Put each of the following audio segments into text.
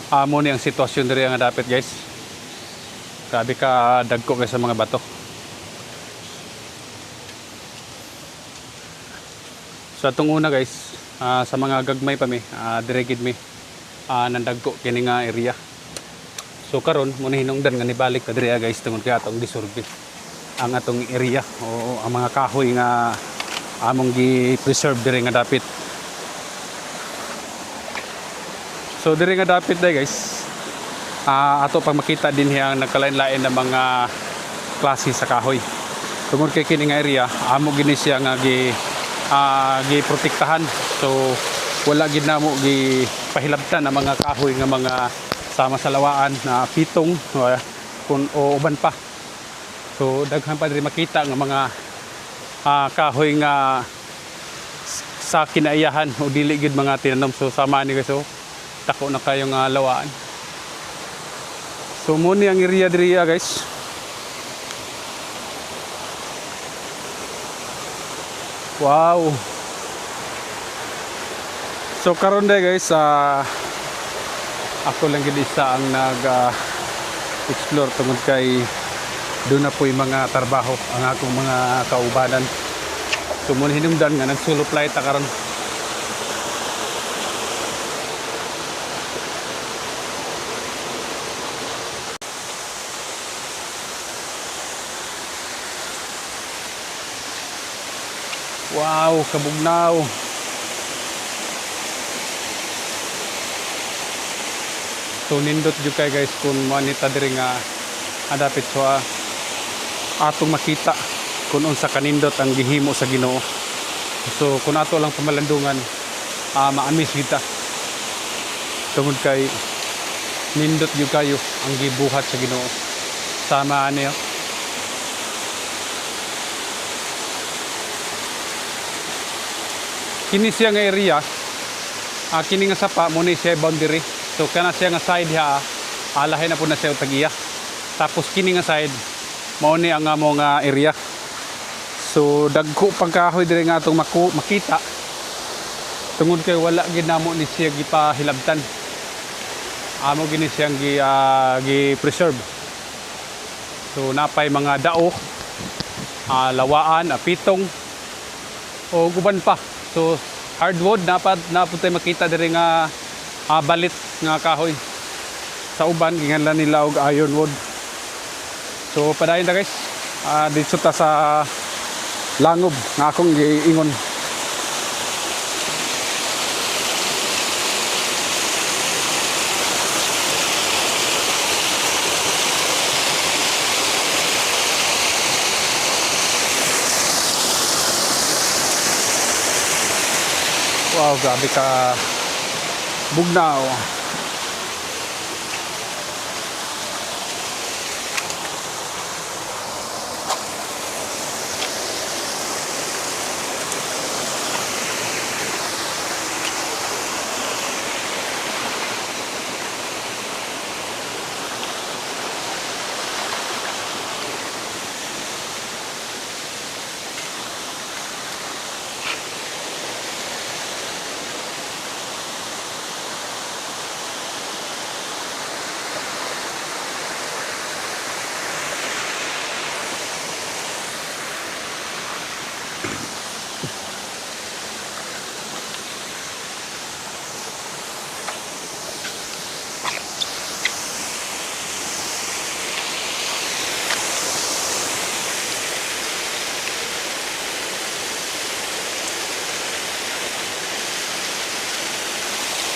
amo ni ang sitwasyon diri nga dapit guys. Grabe ka dagko guys sa mga bato. So atong una guys, sa mga gagmay pa mi, diregid mi nandagko kini nga area. So karon mo na hinungdan nga nibalik ta diri guys tungod kay atong disurvey ang atong area o ang mga kahoy nga among gi-preserve diri nga dapit. So diri nga dapit day guys, ato pang makita din ang nagkalain-lain na mga klase sa kahoy. Tungod kay kini nga area amo gini siya nga giprotektahan. So wala gid namo gipahilabtan ang mga kahoy nga mga sama sa lawaan na pitong o uban pa. So daghan pa diri makita nga mga kahoy nga sa kinaiyahan o dili gid mga tinanom. So sama ni guys, so tako na kayo nga lawaan. So mo ni ang area diri guys. Wow. So karon day guys, ako lang gid isa ang explore tungod kay doon na po yung mga trabaho ang akong mga kaubanan. So muna hinungdan nga nagsulop light ta karon. Wow, kabugnaw. So nindot jud kay guys kung manita diri nga adapit so atong makita kung unsa kanindot ang gihimo sa Ginoo. So kung ato lang pamalandungan, maamis kita tungod kay nindot jud kayo ang gibuhat sa Ginoo. Sama niyo. Kini siya nga area, kini nga sapa mo ni siya boundary. So kana siya nga side ha, alahay na po na siya tagiya. Tapos kini nga side mao ni ang amo nga area. So dagko pang kahoy diri nga atong makita. Tungod kay wala gid namo ni siya gipahilabtan. Amo gini siyang gi-preserve. So napay mga dao, lawaan, pitong o guban pa. So hardwood naputay makita diri nga balit nga kahoy. Sa uban ginganlan nila og ironwood. So padayon ta guys, dito ta sa langob nga akong giingon. Wow, grabe ka bugnaw.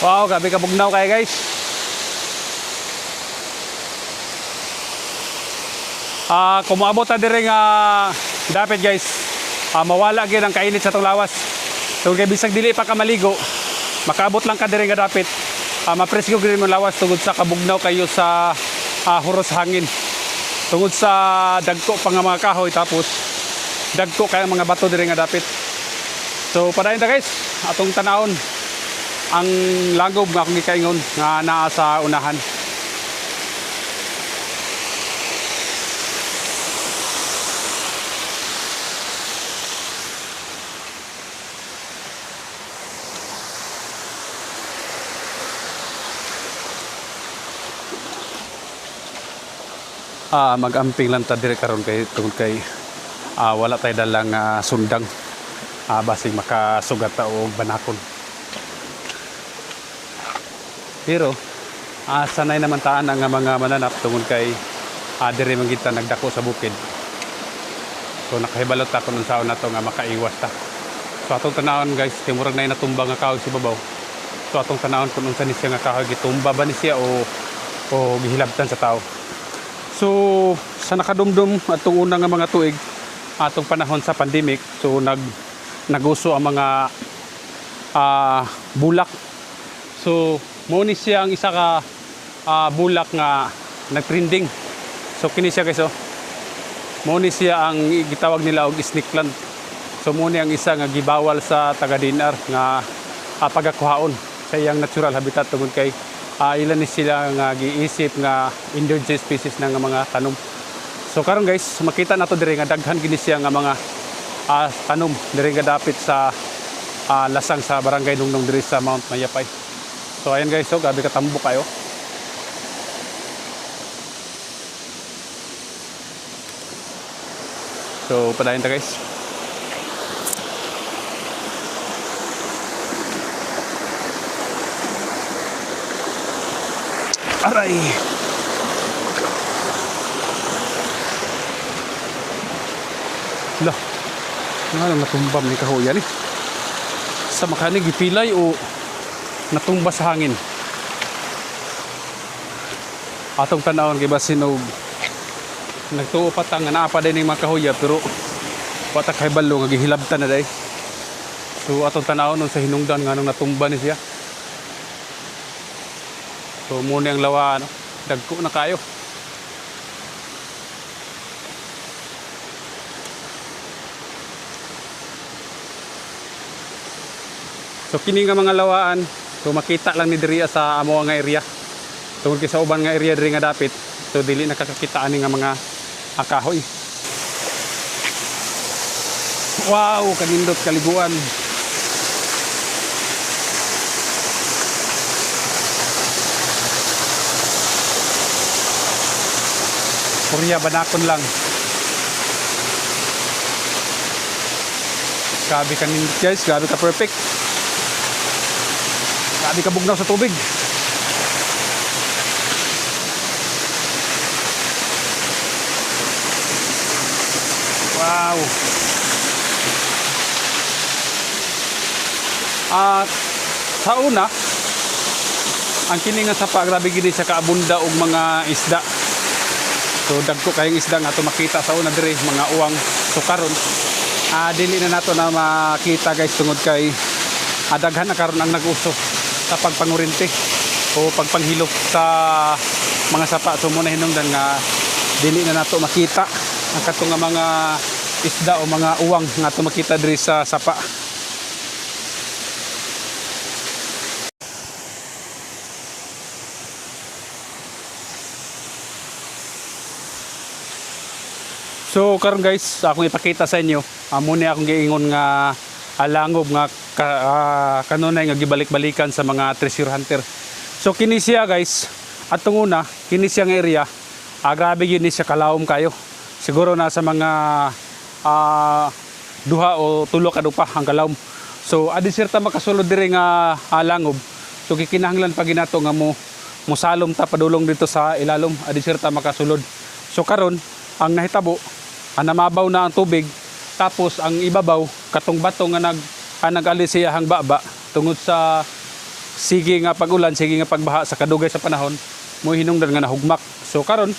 Wow, grabe ka bugnaw kay guys. Kung maabot ta diri nga dapat guys, mawala gyud ang kainit sa tong lawas. So kay bisag dili pa ka maligo, makaabot lang ka diri nga dapat. Mapresgo gyud mo lawas tungod sa kabugnaw kayo sa huros hangin. Tungod sa dagko pa nga mga kahoy tapos dagko kay mga bato diri nga dapat. So padayon ta guys, atong tanawon ang langob nga akong gikaingon nga naa sa unahan. mag-amping lang ta dire karon kay tungod kay wala tay dalang sundang basig makasugat ta og banakon. Pero sanay naman taan ang mga mananap tungod kay dire man kita nagdako sa bukid. So nakahibalot ta kun unsaon nato nga makaiwas ta. So atong tanawon guys, kay murag nay natumba nga kahoy si babaw. So atong tanawon kun unsa ni siya nga kahoy, gitumba ba ni siya o gihilabtan sa tao. So sa nakadumdum atong una nga mga tuig atong panahon sa pandemic, so naguso ang mga bulak. So mo ni siya ang isa ka bulak nga nagtrending. So kini siya guys, mo ni siya ang gitawag nila og snake plant. So mo ni ang isa nga gibawal sa taga-DNR nga pagakuhaon sa iyang natural habitat tungod kay ilan ni sila nga giisip nga endangered species na nga mga tanom. So karon guys, makita nato diri nga daghan gini siya nga mga tanom diri nga dapit sa lasang sa barangay Nungnong diri sa Mount Mayapay. So ayan guys, grabe katambo kayo. So padayon ta guys. Aray. Lah. Nga lang natumbam ni kahoyan eh. Sa makanig gipilay o natumba sa hangin. Atong tanawon kay basin og nagtuo pa ta nga naa pa din mga kahoya pero wata kay balo nga gihilabtan na day. So atong tanawon sa hinungdan nga nung natumba ni siya. So muna ang lawa dagko na kayo. So kini nga mga lawaan, so makita lang ni diri sa amo nga area. Tungod kay sa uban nga area diri nga dapit, so dili nakakakita ani nga mga kahoy. Wow, kanindot kaliguan. Purya banakon lang. Grabe ka nindot guys, grabe ka perfect. Grabe ka bugnaw sa tubig. Wow. Sa una, ang kini nga sapa grabe gid sa kaabunda og mga isda. So dagko kayong isda nga ato makita sa una diri mga uwang. So karon dili na nato na makita guys tungod kay daghan na karon ang nag-uso sa pagpangurinti o pagpanghilok sa mga sapa. So muna hinungdan nga dili na nato makita ang kato nga mga isda o mga uwang nga ato makita diri sa sapa. So karon guys, akong ipakita sa inyo, muna akong giingon nga langob nga kanunay nga gibalik-balikan sa mga treasure hunter. So kini siya guys, atong una, kini siya nga area, grabe yun siya kalawom kayo. Siguro na sa mga duha o tulo ka dupa ang kalawom. So adi sirta makasulod diri nga langob. So kikinahanglan pa ginato nga mo salom ta padulong dito sa ilalom, adi sirta makasulod. So karon ang nahitabo namabaw na ang tubig, tapos ang ibabaw katong bato nga nag-alis siya hang baba tungod sa sige nga pag-ulan, sige nga pagbaha sa kadugay sa panahon, mo hinungdan nga nahugmak. So karon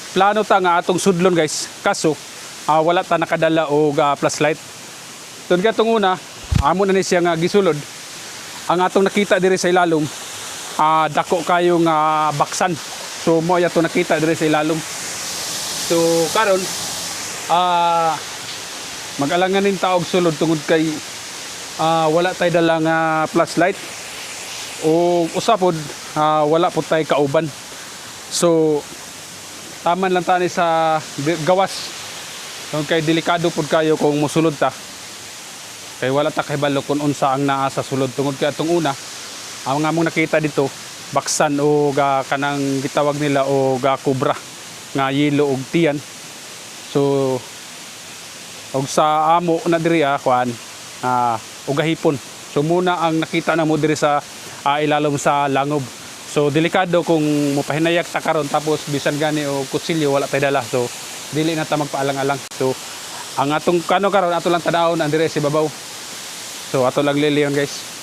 plano ta nga atong sudlon guys, kaso wala ta nakadala og flashlight. Tungod katong una amo na ni siya nga gisulod, ang atong nakita diri sa ilalom dako kayo nga baksan. So mo ato nakita diri sa ilalom. So karon mag-alanganin ta og sulod tungod kay wala tay dala nga flashlight o usapod wala pud tay kauban. So taman lang tani sa gawas tungod kay delikado pud kayo kung mosulod ta, kay wala ta kahibalo kung unsa ang naa sa sulod. Tungod kay atong una ang nga mong nakita dito baksan o kanang gitawag nila o kubra. nga yelo og tiyan. So og sa amo na diri kuan og gahipon. So muna ang nakita na mo diri sa ilalom sa langob. So delikado kung mopahinayak ta karon tapos bisan gani o kutsilyo wala tay dala. So dili na ta magpaalang-alang. So ang atong kano karon ato lang tanaw na dire si babaw. So ato lang liliyon guys.